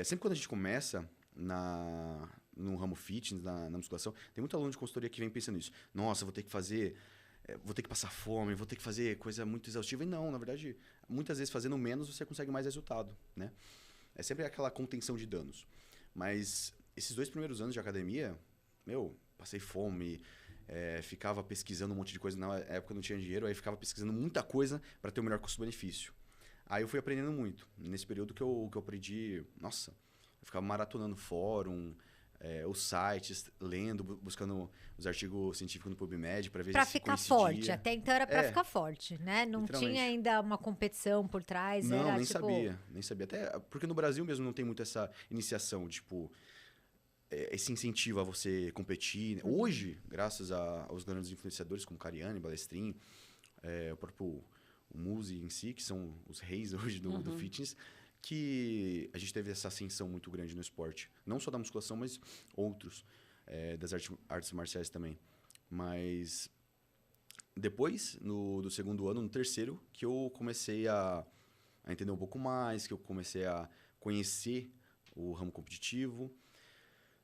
sempre quando a gente começa no ramo fitness, na musculação, tem muito aluno de consultoria que vem pensando nisso. Nossa, vou ter que fazer, vou ter que passar fome, vou ter que fazer coisa muito exaustiva. E não, na verdade, muitas vezes fazendo menos você consegue mais resultado, né? É sempre aquela contenção de danos. Mas esses 2 primeiros anos de academia, passei fome, ficava pesquisando um monte de coisa. Na época eu não tinha dinheiro, aí ficava pesquisando muita coisa para ter o melhor custo-benefício. Aí eu fui aprendendo muito. Nesse período que eu aprendi, nossa, eu ficava maratonando fórum, os sites, lendo, buscando os artigos científicos no PubMed para ver Pra se ficar coincidia. forte. Até então era pra É, ficar forte, né? Não literalmente. tinha ainda uma competição por trás. Não, Era nem tipo. sabia, nem sabia. Até porque no Brasil mesmo não tem muito essa iniciação, tipo, esse incentivo a você competir. Hoje, graças aos grandes influenciadores como Cariani, Balestrin, o próprio o Muzi em si, que são os reis hoje do fitness, que a gente teve essa ascensão muito grande no esporte. Não só da musculação, mas outros, das artes marciais também. Mas depois, do segundo ano, no terceiro, que eu comecei a entender um pouco mais, que eu comecei a conhecer o ramo competitivo.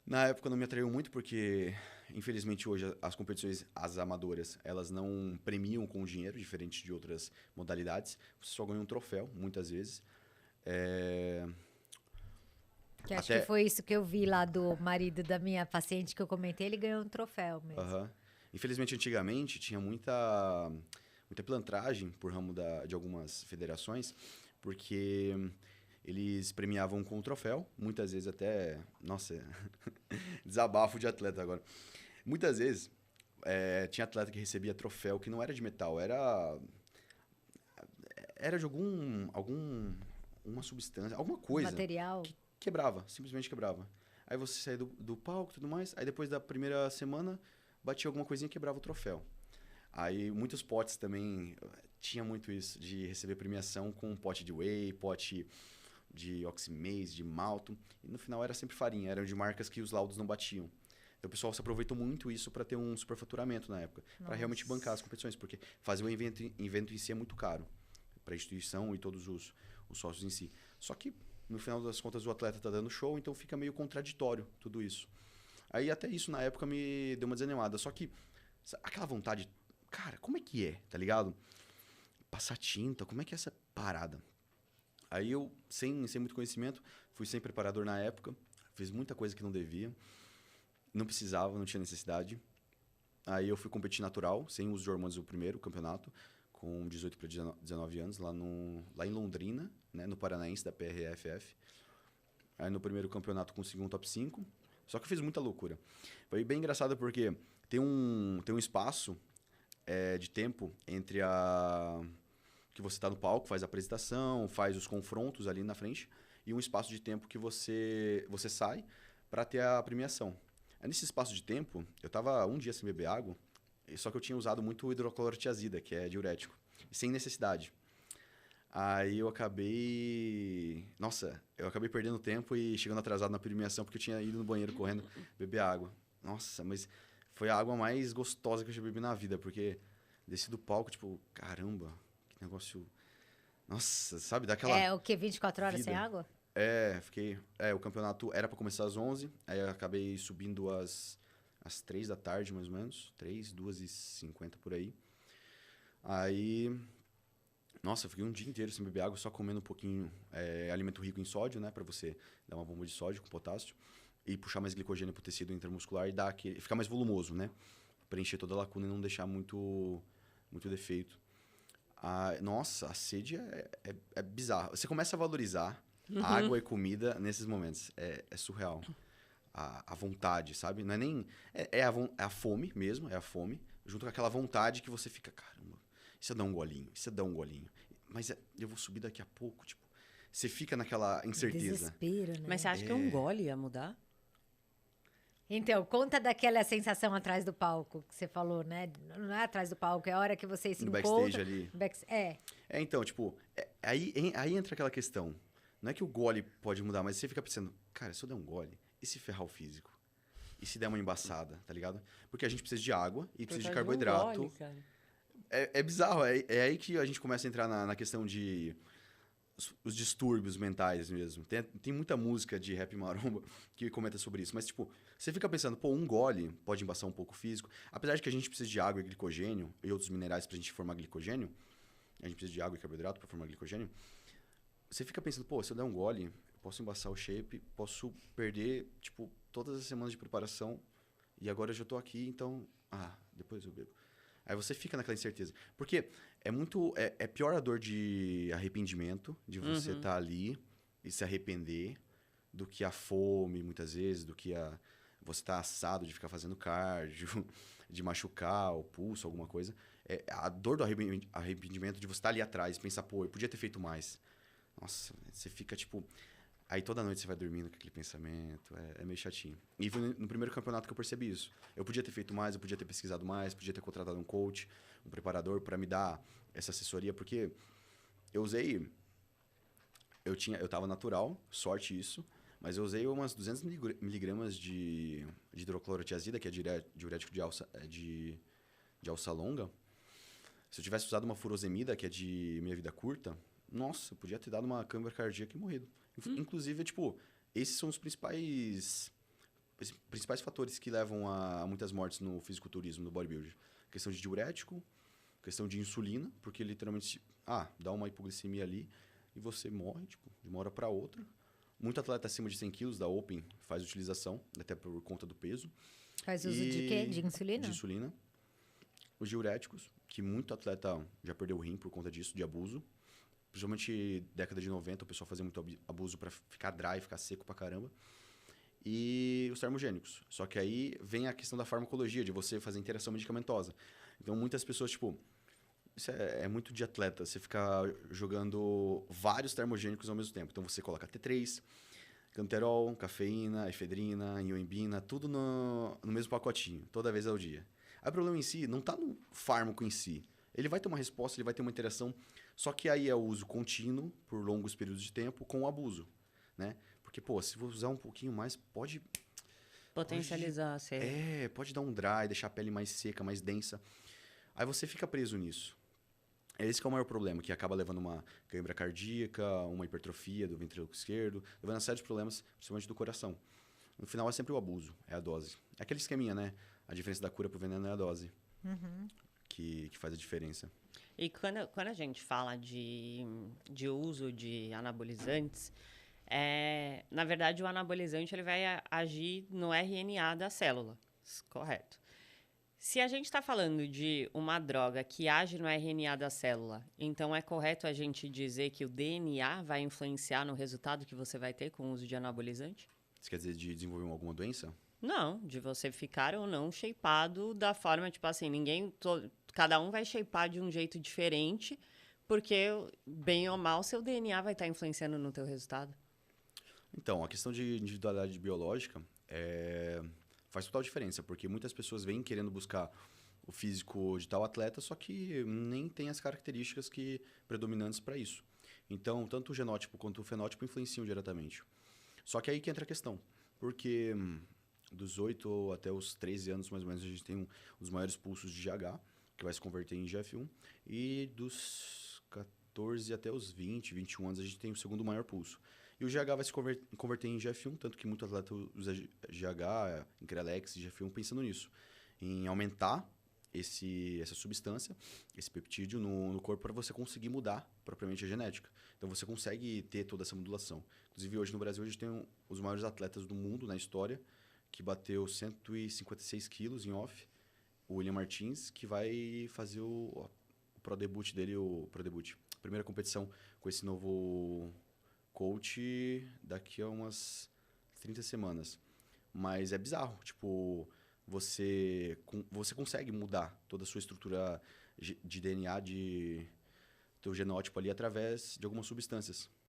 Na época não me atraiu muito porque, infelizmente, hoje as competições, as amadoras, elas não premiam com dinheiro, diferente de outras modalidades. Você só ganha um troféu, muitas vezes. É, Que acho que Até... foi isso que eu vi lá do marido da minha paciente que eu comentei. Ele ganhou um troféu mesmo. Aham. Infelizmente, antigamente, tinha muita pilantragem por ramo de algumas federações, porque eles premiavam com o troféu, muitas vezes até... Nossa, desabafo de atleta agora. Muitas vezes, tinha atleta que recebia troféu que não era de metal, era de uma substância, alguma coisa Material. que quebrava, simplesmente quebrava. Aí você saía do palco e tudo mais, aí depois da primeira semana, batia alguma coisinha e quebrava o troféu. Aí muitos potes também, tinha muito isso, de receber premiação com pote de whey, pote de oximase, de malto, e no final era sempre farinha, eram de marcas que os laudos não batiam. Então o pessoal se aproveitou muito isso para ter um superfaturamento na época, para realmente bancar as competições, porque fazer o evento em si é muito caro para a instituição e todos os sócios em si. Só que no final das contas o atleta tá dando show, então fica meio contraditório tudo isso. Aí até isso na época me deu uma desanimada, só que aquela vontade, cara, como é que é, tá ligado? Passar tinta, como é que é essa parada? Aí eu, sem muito conhecimento, fui sem preparador na época, fiz muita coisa que não devia, não precisava, não tinha necessidade. Aí eu fui competir natural, sem uso de hormônios, o primeiro campeonato, com 18 para 19 anos, lá em Londrina, né, no Paranaense, da PRFF. Aí no primeiro campeonato consegui um top 5, só que eu fiz muita loucura. Foi bem engraçado porque tem um espaço de tempo entre que você está no palco, faz a apresentação, faz os confrontos ali na frente, e um espaço de tempo que você sai para ter a premiação. Aí nesse espaço de tempo, eu tava um dia sem beber água, só que eu tinha usado muito hidroclorotiazida, que é diurético, sem necessidade. Aí eu acabei... Nossa, eu acabei perdendo tempo e chegando atrasado na premiação porque eu tinha ido no banheiro correndo beber água. Nossa, mas foi a água mais gostosa que eu já bebi na vida, porque desci do palco, tipo, caramba, que negócio... Nossa, sabe, dá aquela É o quê? 24 horas sem vida. água? O campeonato era para começar às 11, aí eu acabei subindo às 3 da tarde, mais ou menos. 3, 2h50 por aí. Aí, nossa, eu fiquei um dia inteiro sem beber água, só comendo um pouquinho alimento rico em sódio, né? Pra você dar uma bomba de sódio com potássio e puxar mais glicogênio pro tecido intramuscular e ficar mais volumoso, né? Preencher toda a lacuna e não deixar muito defeito. Nossa, a sede é bizarra. Você começa a valorizar água e comida nesses momentos. É surreal. A vontade, sabe? Não é nem... É a fome mesmo, é a fome. Junto com aquela vontade que você fica, caramba, e se eu dar um golinho? E se eu dar um golinho? Mas eu vou subir daqui a pouco, tipo... Você fica naquela incerteza. Desespero, né? Mas você acha que um gole ia mudar? Então, conta daquela sensação atrás do palco que você falou, né? Não é atrás do palco, é a hora que vocês se No encontram. backstage ali. É. Então, tipo... Aí entra aquela questão. Não é que o gole pode mudar, mas você fica pensando... Cara, se eu der um gole, e se ferrar o físico? E se der uma embaçada, tá ligado? Porque a gente precisa de água e precisa de carboidrato. Um gole, cara. É bizarro, é aí que a gente começa a entrar na questão de os distúrbios mentais mesmo. Tem muita música de rap maromba que comenta sobre isso. Mas, tipo, você fica pensando, pô, um gole pode embaçar um pouco o físico. Apesar de que a gente precisa de água e glicogênio e outros minerais pra gente formar glicogênio, a gente precisa de água e carboidrato pra formar glicogênio. Você fica pensando, pô, se eu der um gole, eu posso embaçar o shape, posso perder, tipo, todas as semanas de preparação e agora eu já tô aqui, então, depois eu bebo. Aí você fica naquela incerteza. Porque é pior a dor de arrependimento, de você estar ali e se arrepender, do que a fome, muitas vezes, do que você estar assado de ficar fazendo cardio, de machucar o pulso, alguma coisa. A dor do arrependimento de você estar ali atrás e pensar, pô, eu podia ter feito mais. Nossa, você fica, tipo... Aí toda noite você vai dormindo com aquele pensamento, é meio chatinho. E foi no primeiro campeonato que eu percebi isso. Eu podia ter feito mais, eu podia ter pesquisado mais, podia ter contratado um coach, um preparador para me dar essa assessoria, porque eu usei... Eu tava natural, sorte isso, mas eu usei umas 200 miligramas de hidroclorotiazida, que é diurético de alça longa. Se eu tivesse usado uma furosemida, que é de meia vida curta, nossa, eu podia ter dado uma câimbra cardíaca e morrido. Inclusive, tipo, esses são os principais fatores que levam a muitas mortes no fisiculturismo, no bodybuilding. Questão de diurético, questão de insulina, porque literalmente, dá uma hipoglicemia ali e você morre, tipo, de uma hora para outra. Muito atleta acima de 100 quilos da Open faz utilização, até por conta do peso. Faz uso de quê? De insulina? De insulina. Os diuréticos, que muito atleta já perdeu o rim por conta disso, de abuso. Principalmente década de 90, o pessoal fazia muito abuso para ficar dry, ficar seco pra caramba. E os termogênicos. Só que aí vem a questão da farmacologia, de você fazer interação medicamentosa. Então, muitas pessoas, tipo... Isso é muito de atleta, você ficar jogando vários termogênicos ao mesmo tempo. Então, você coloca T3, canterol, cafeína, efedrina, ioimbina, tudo no mesmo pacotinho, toda vez ao dia. Aí o problema em si não tá no fármaco em si. Ele vai ter uma resposta, ele vai ter uma interação... Só que aí é o uso contínuo, por longos períodos de tempo, com o abuso, né? Porque, pô, se você usar um pouquinho mais, pode... Potencializar, pode dar um dry, deixar a pele mais seca, mais densa. Aí você fica preso nisso. Esse que é o maior problema, que acaba levando uma cãibra cardíaca, uma hipertrofia do ventrículo esquerdo, levando a sérios problemas, principalmente do coração. No final é sempre o abuso, é a dose. É aquele esqueminha, né? A diferença da cura pro veneno é a dose. Que faz a diferença. E quando a gente fala de uso de anabolizantes, na verdade, o anabolizante ele vai agir no RNA da célula, correto? Se a gente está falando de uma droga que age no RNA da célula, então é correto a gente dizer que o DNA vai influenciar no resultado que você vai ter com o uso de anabolizante? Isso quer dizer de desenvolver alguma doença? Não, de você ficar ou não shapeado da forma, tipo assim, cada um vai shapear de um jeito diferente, porque, bem ou mal, seu DNA vai estar influenciando no teu resultado. Então, a questão de individualidade biológica faz total diferença, porque muitas pessoas vêm querendo buscar o físico de tal atleta, só que nem tem as características predominantes para isso. Então, tanto o genótipo quanto o fenótipo influenciam diretamente. Só que aí que entra a questão, porque... Dos 8 até os 13 anos, mais ou menos, a gente tem os maiores pulsos de GH, que vai se converter em GF1. E dos 14 até os 20, 21 anos, a gente tem o segundo maior pulso. E o GH vai se converter em GF1, tanto que muito atleta usa GH, Increlex e GF1 pensando nisso. Em aumentar essa substância, esse peptídeo no corpo para você conseguir mudar propriamente a genética. Então você consegue ter toda essa modulação. Inclusive hoje no Brasil a gente tem os maiores atletas do mundo na história, que bateu 156 quilos em off, o William Martins, que vai fazer o pro debut dele, a primeira competição com esse novo coach daqui a umas 30 semanas. Mas é bizarro, tipo, você consegue mudar toda a sua estrutura de DNA, de teu genótipo ali, através de algumas substâncias.